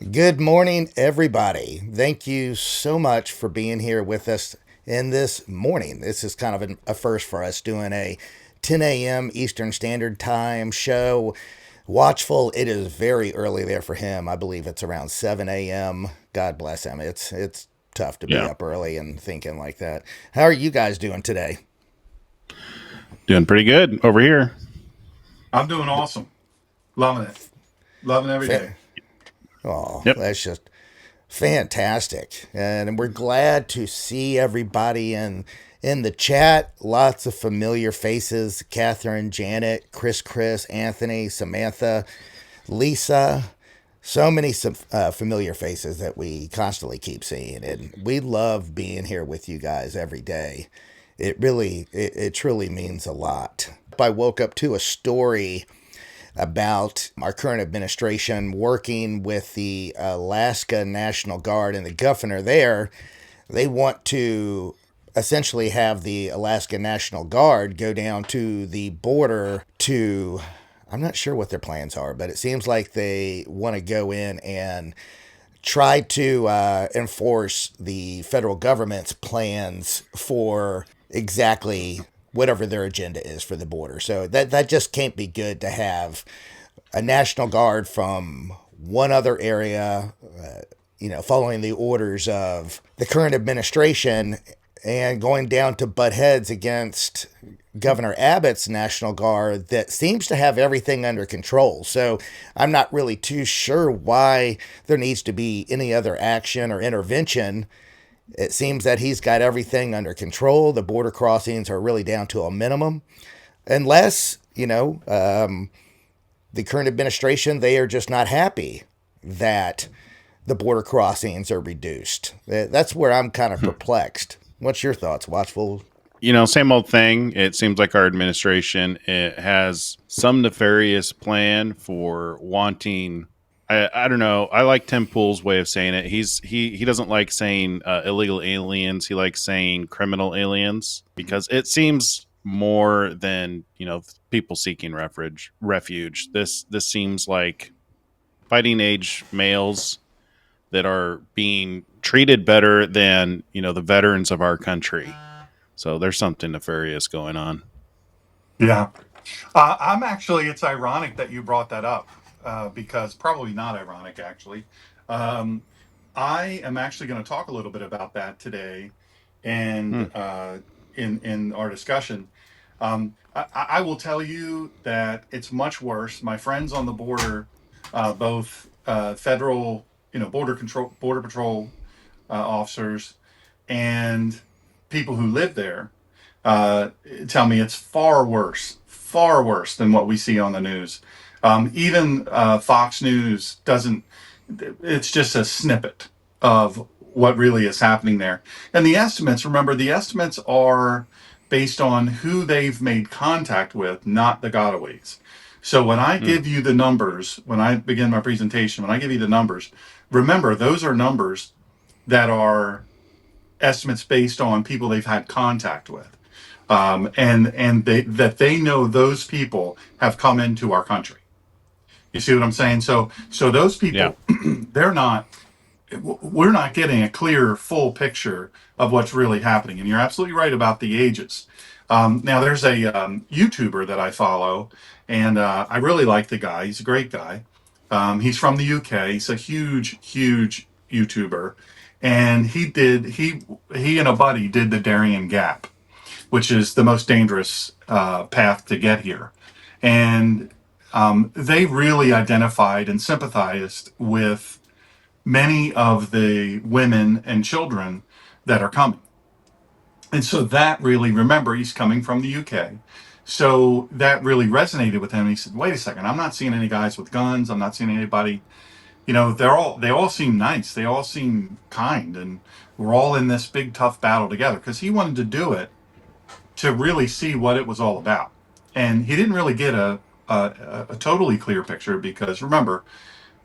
Good morning, everybody. Thank you so much for being here with us in this morning. This is kind of a first for us doing a 10 a.m. Eastern Standard Time show. Watchful, it is very early there for him. I believe it's around 7 a.m. God bless him. It's tough to be Yeah, up early and thinking like that. How are you guys doing today? doing pretty good over here. I'm doing awesome. Loving it. Loving every day. Fa- oh, Yep. that's just fantastic. And we're glad to see everybody in the chat. Lots of familiar faces. Catherine, Janet, Chris, Anthony, Samantha, Lisa. So many familiar faces that we constantly keep seeing. And we love being here with you guys every day. It truly means a lot. I woke up to a story about our current administration working with the Alaska National Guard and the governor there. They want to essentially have the Alaska National Guard go down to the border to. I'm not sure what their plans are, but it seems like they want to go in and try to enforce the federal government's plans for exactly whatever their agenda is for the border. So that just can't be good to have a National Guard from one other area, following the orders of the current administration and going down to butt heads against Governor Abbott's National Guard that seems to have everything under control. So I'm not really too sure why there needs to be any other action or intervention. It seems that he's got everything under control. The border crossings are really down to a minimum, unless, the current administration, they are just not happy that the border crossings are reduced. That's where I'm kind of perplexed. What's your thoughts, Watchful? Same old thing. It seems like our administration has some nefarious plan for wanting. I don't know. I like Tim Pool's way of saying it. He doesn't like saying illegal aliens. He likes saying criminal aliens because it seems more than people seeking refuge. This seems like fighting age males that are being treated better than the veterans of our country. So there's something nefarious going on. Yeah. It's ironic that you brought that up because probably not ironic, actually. Um, I am actually going to talk a little bit about that today and Hmm. in our discussion. I will tell you that it's much worse. My friends on the border, both federal, border patrol officers, and people who live there uh, tell me it's far worse than what we see on the news. Even Fox News doesn't, it's just a snippet of what really is happening there. And the estimates, remember, the estimates are based on who they've made contact with, not the gotaways. So when I Hmm. give you the numbers, when I begin my presentation, when I give you the numbers, remember, those are numbers that are estimates based on people they've had contact with, and they know those people have come into our country. You see what I'm saying? So those Yeah. people, they're not. We're not getting a clear, full picture of what's really happening. And you're absolutely right about the ages. Now, there's a YouTuber that I follow, and I really like the guy. He's a great guy. He's from the UK. He's a huge YouTuber, and he and a buddy did the Darien Gap, which is the most dangerous path to get here, and they really identified and sympathized with many of the women and children that are coming. And so that really, remember, he's coming from the UK. So that really resonated with him. He said, wait a second, I'm not seeing any guys with guns. I'm not seeing anybody, they all seem nice. They all seem kind. And we're all in this big, tough battle together because he wanted to do it to really see what it was all about. And he didn't really get a totally clear picture because remember,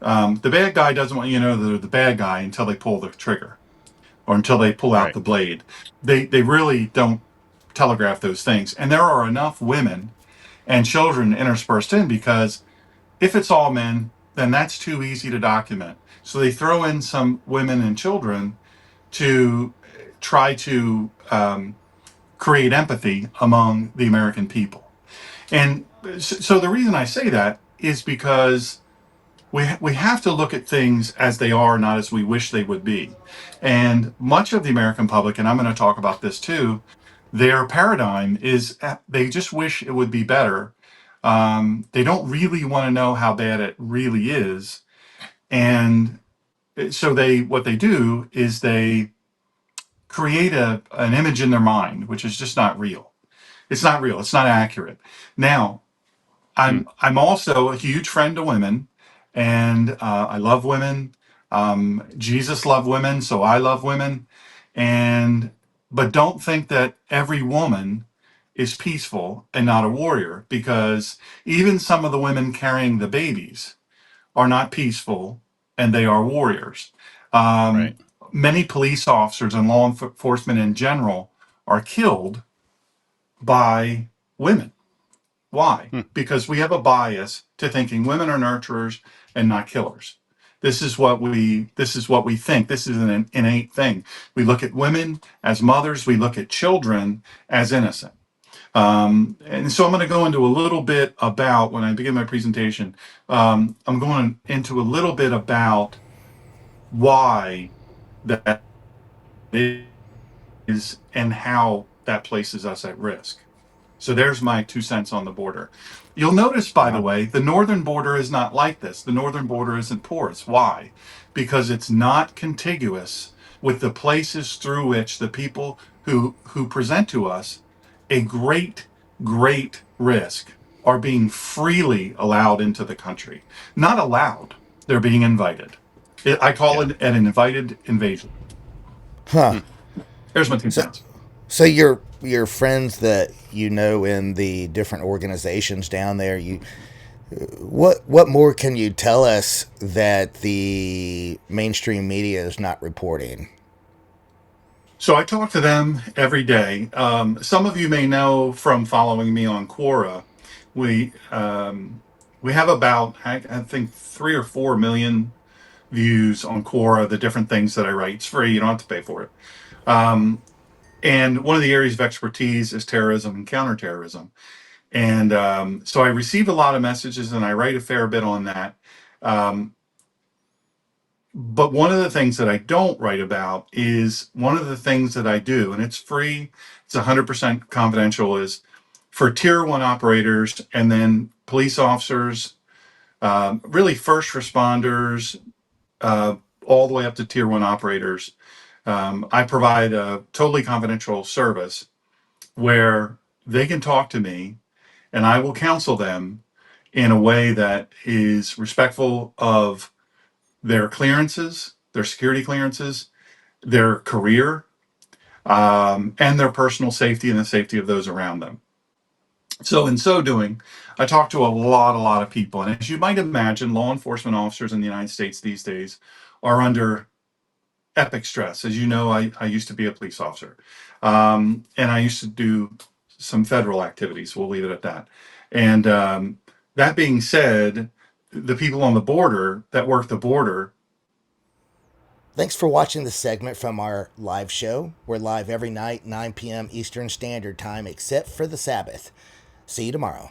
the bad guy doesn't want you to know they're the bad guy until they pull the trigger or until they pull out Right. the blade. They really don't telegraph those things. And there are enough women and children interspersed in because if it's all men, then that's too easy to document. So they throw in some women and children to try to create empathy among the American people. And so the reason I say that is because we have to look at things as they are, not as we wish they would be. And much of the American public, and I'm going to talk about this too, their paradigm is they just wish it would be better. They don't really want to know how bad it really is. And so what they do is they create an image in their mind, which is just not real. It's not real. It's not accurate. Now, Hmm. I'm also a huge friend of women, and I love women. Jesus loved women, so I love women. And but don't think that every woman is peaceful and not a warrior, because even some of the women carrying the babies are not peaceful, and they are warriors. Right. Many police officers and law enforcement in general are killed by women. Why? Hmm. Because we have a bias to thinking women are nurturers and not killers. This is what we think. This is an innate thing. We look at women as mothers. We look at children as innocent. And so I'm going to go into a little bit about, when I begin my presentation, I'm going into a little bit about why that is and how that places us at risk. So there's my 2 cents on the border. You'll notice, by the Wow. way, the northern border is not like this. The northern border isn't porous. Why? Because it's not contiguous with the places through which the people who present to us a great risk are being freely allowed into the country. Not allowed, they're being invited. I call Yeah. it an invited invasion. Huh. Hmm. There's my two So, cents. so your friends that you know in the different organizations down there, what more can you tell us that the mainstream media is not reporting? So I talk to them every day. Some of you may know from following me on Quora. We we have about I think 3 or 4 million views on Quora. The different things that I write, it's free. You don't have to pay for it. Um, and one of the areas of expertise is terrorism and counterterrorism. And so I receive a lot of messages, and I write a fair bit on that. Um, But one of the things that I don't write about is one of the things that I do, and it's free, it's 100% confidential, is for tier one operators and then police officers, really first responders, uh, all the way up to tier one operators. I provide a totally confidential service where they can talk to me and I will counsel them in a way that is respectful of their clearances, their security clearances, their career, and their personal safety and the safety of those around them. So, in so doing, I talk to a lot of people. And as you might imagine, law enforcement officers in the United States these days are under epic stress. As you know, I used to be a police officer, and I used to do some federal activities. We'll leave it at that. And that being said, the people on the border that work the border. Thanks for watching this segment from our live show. We're live every night, 9 p.m. Eastern Standard Time, except for the Sabbath. See you tomorrow.